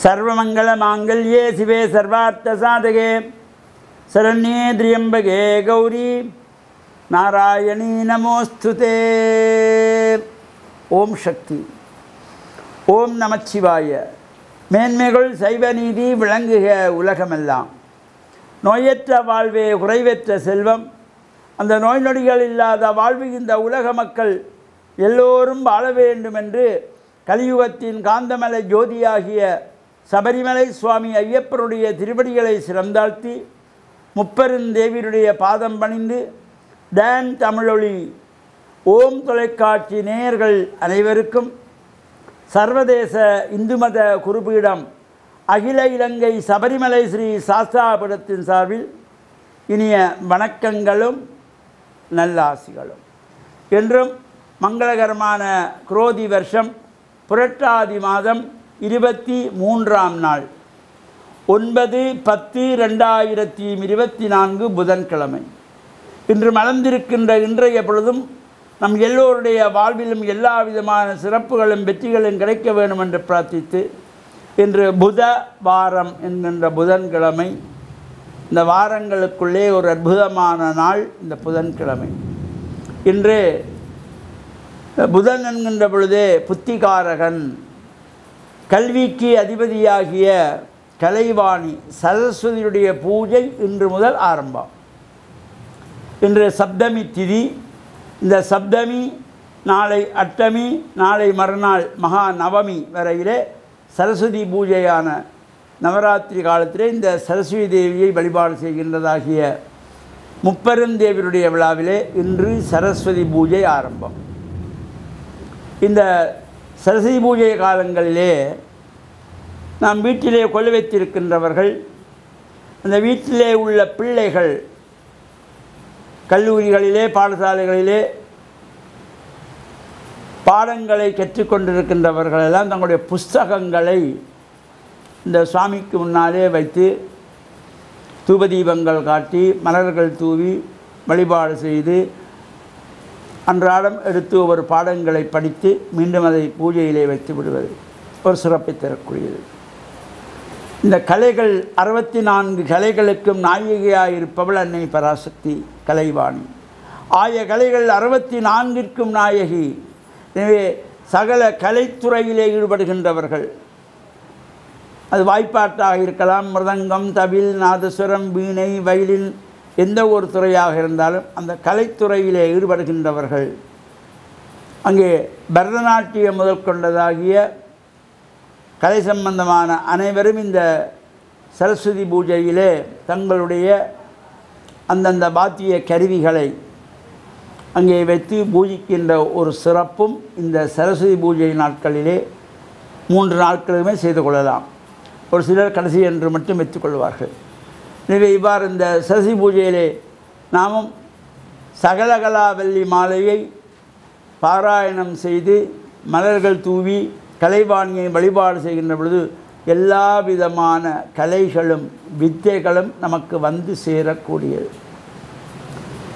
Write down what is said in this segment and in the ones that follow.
सर्वमंगल मांगल्ये शिवे सर्वार्थ साधके शरण्ये त्र्यंबके गौरी नारायणी नमोस्तुते। ओम शक्ति ओम நமச்சிவாய. மேன்மைகள் சைவ நீதி விளங்குக உலகமெல்லாம். நோயற்ற வாழ்வே குறைவற்ற செல்வம். அந்த நோய் நொடிகள் இல்லாத வாழ்வு இந்த உலக மக்கள் எல்லோரும் வாழ வேண்டும் என்று கலியுகத்தின் காந்தமலை ஜோதியாகிய சபரிமலை சுவாமி ஐயப்பருடைய திருவடிகளை சிறந்தாழ்த்தி முப்பெருந்தேவியருடைய பாதம் பணிந்து டான் தமிழொலி ஓம் தொலைக்காட்சி நேயர்கள் அனைவருக்கும் சர்வதேச இந்து மத குருபீடம் அகில இலங்கை சபரிமலை ஸ்ரீ சாஸ்தாபீடத்தின் சார்பில் இனிய வணக்கங்களும் நல்லாசிகளும். என்றும் மங்களகரமான குரோதி வருஷம் புரட்டாதி மாதம் 23ஆம் நாள் 9/10/2024 புதன்கிழமை. இன்று மலர்ந்திருக்கின்ற இன்றைய பொழுதும் நம் எல்லோருடைய வாழ்விலும் எல்லா விதமான சிறப்புகளும் வெற்றிகளும் கிடைக்க வேண்டும் என்று பிரார்த்தித்து, இன்று புத வாரம் என்கின்ற புதன்கிழமை. இந்த வாரங்களுக்குள்ளே ஒரு அற்புதமான நாள் இந்த புதன்கிழமை. இன்று புதன் என்கின்ற பொழுதே புத்திகாரகன், கல்விக்கு அதிபதியாகிய கலைவாணி சரஸ்வதியுடைய பூஜை இன்று முதல் ஆரம்பம். இன்று சப்தமி திதி. இந்த சப்தமி நாளை அஷ்டமி, நாளை மறுநாள் மகா நவமி வரையிலே சரஸ்வதி பூஜையான நவராத்திரி காலத்திலே இந்த சரஸ்வதி தேவியை வழிபாடு செய்கின்றதாகிய முப்பெருந்தேவியருடைய விழாவிலே இன்று சரஸ்வதி பூஜை ஆரம்பம். இந்த சரஸ்வதி பூஜை காலங்களிலே நாம் வீட்டிலே கொள்ளு வைத்திருக்கின்றவர்கள், அந்த வீட்டிலே உள்ள பிள்ளைகள் கல்லூரிகளிலே பாடசாலைகளிலே பாடங்களை கற்றுக்கொண்டிருக்கின்றவர்களெல்லாம் தங்களுடைய புஸ்தகங்களை இந்த சுவாமிக்கு முன்னாலே வைத்து தூபதீபங்கள் காட்டி மலர்கள் தூவி வழிபாடு செய்து அன்றாடம் எடுத்து ஒவ்வொரு பாடங்களை படித்து மீண்டும் அதை பூஜையிலே வைத்து விடுவது ஒரு சிறப்பை தரக்கூடியது. இந்த கலைகள் 64 கலைகளுக்கும் நாயகியாக இருப்பவள் அன்னை பராசக்தி கலைவாணி. ஆய கலைகள் 64ற்கும் நாயகி. எனவே சகல கலைத்துறையிலே ஈடுபடுகின்றவர்கள், அது வாய்ப்பாட்டாக இருக்கலாம், மிருதங்கம், தவில், நாதஸ்வரம், வீணை, வயலின், எந்த ஒரு துறையாக இருந்தாலும் அந்த கலைத்துறையிலே ஈடுபடுகின்றவர்கள். அங்கே பரதநாட்டியம் முதல் கொண்டதாகிய கலை சம்பந்தமான அனைவரும் இந்த சரஸ்வதி பூஜையிலே தங்களுடைய அந்தந்த பாத்திய கருவிகளை அங்கே வைத்து பூஜிக்கின்ற ஒரு சிறப்பும் இந்த சரஸ்வதி பூஜை நாட்களிலே 3 நாட்களுமே செய்து கொள்ளலாம். ஒரு சிலர் கடைசி என்று மட்டும் வைத்துக்கொள்வார்கள். எனவே இவ்வாறு இந்த சரஸ்வதி பூஜையிலே நாமும் சகலகலாவல்லி மாலையை பாராயணம் செய்து மலர்கள் தூவி கலைவாணியை வழிபாடு செய்கின்ற பொழுது எல்லா விதமான கலைகளும் வித்தைகளும் நமக்கு வந்து சேரக்கூடியது.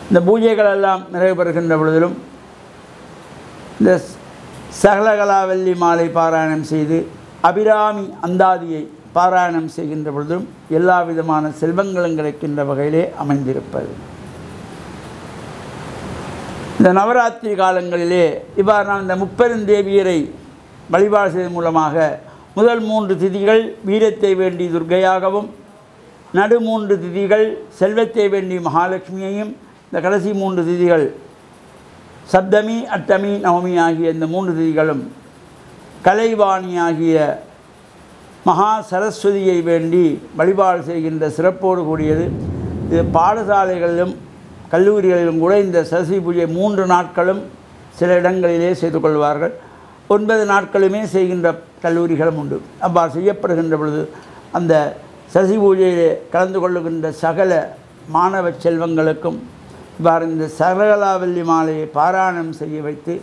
இந்த பூஜைகளெல்லாம் நிறைவு பெறுகின்ற பொழுதிலும் இந்த சகலகலாவல்லி மாலை பாராயணம் செய்து அபிராமி அந்தாதியை பாராயணம் செய்கின்ற பொழுதும் எல்லா விதமான செல்வங்களும் கிடைக்கின்ற வகையிலே அமைந்திருப்பது. இந்த நவராத்திரி காலங்களிலே இவ்வாறு நாம் இந்த முப்பெருந்தேவியரை வழிபாடு செய்வதன் மூலமாக முதல் 3 திதிகள் வீரத்தை வேண்டி துர்க்கையாகவும், நடு 3 திதிகள் செல்வத்தை வேண்டி மகாலட்சுமியையும், இந்த கடைசி 3 திதிகள் சப்தமி, அஷ்டமி, நவமி ஆகிய இந்த 3 திதிகளும் கலைவாணி ஆகிய மகா சரஸ்வதியை வேண்டி வழிபாடு செய்கின்ற சிறப்போடு கூடியது. இது பாடசாலைகளிலும் கல்லூரிகளிலும் கூட இந்த சரஸ்வதி பூஜை 3 நாட்களும் சில இடங்களிலே செய்து கொள்வார்கள். 9 நாட்களுமே செய்கின்ற கல்லூரிகளும் உண்டு. அவ்வாறு செய்யப்படுகின்ற பொழுது அந்த சரஸ்வதி பூஜையிலே கலந்து கொள்ளுகின்ற சகல மாணவ செல்வங்களுக்கும் இவ்வாறு இந்த சகலகலாவல்லி மாலையை பாராயணம் செய்ய வைத்து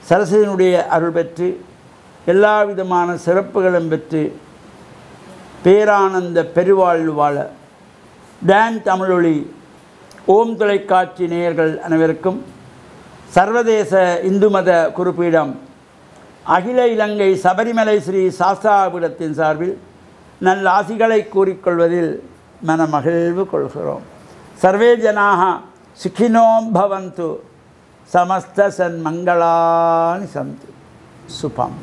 சரஸ்வதியினுடைய அருள் பெற்று எல்லா விதமான சிறப்புகளும் பெற்று பேரானந்த பெருவாழ்வு வாழ டான் தமிழொலி ஓம் தொலைக்காட்சி நேயர்கள் அனைவருக்கும் சர்வதேச இந்து மத குருபீடம் அகில இலங்கை சபரிமலை ஸ்ரீ சாஸ்தாபீடத்தின் சார்பில் நல்ல ஆசிகளை கூறிக்கொள்வதில் மனமகிழ்வு கொள்கிறோம். சர்வே ஜனாக சுகினோம் பவந்து சமஸ்த சன்மங்களானி சந்து சுபம்.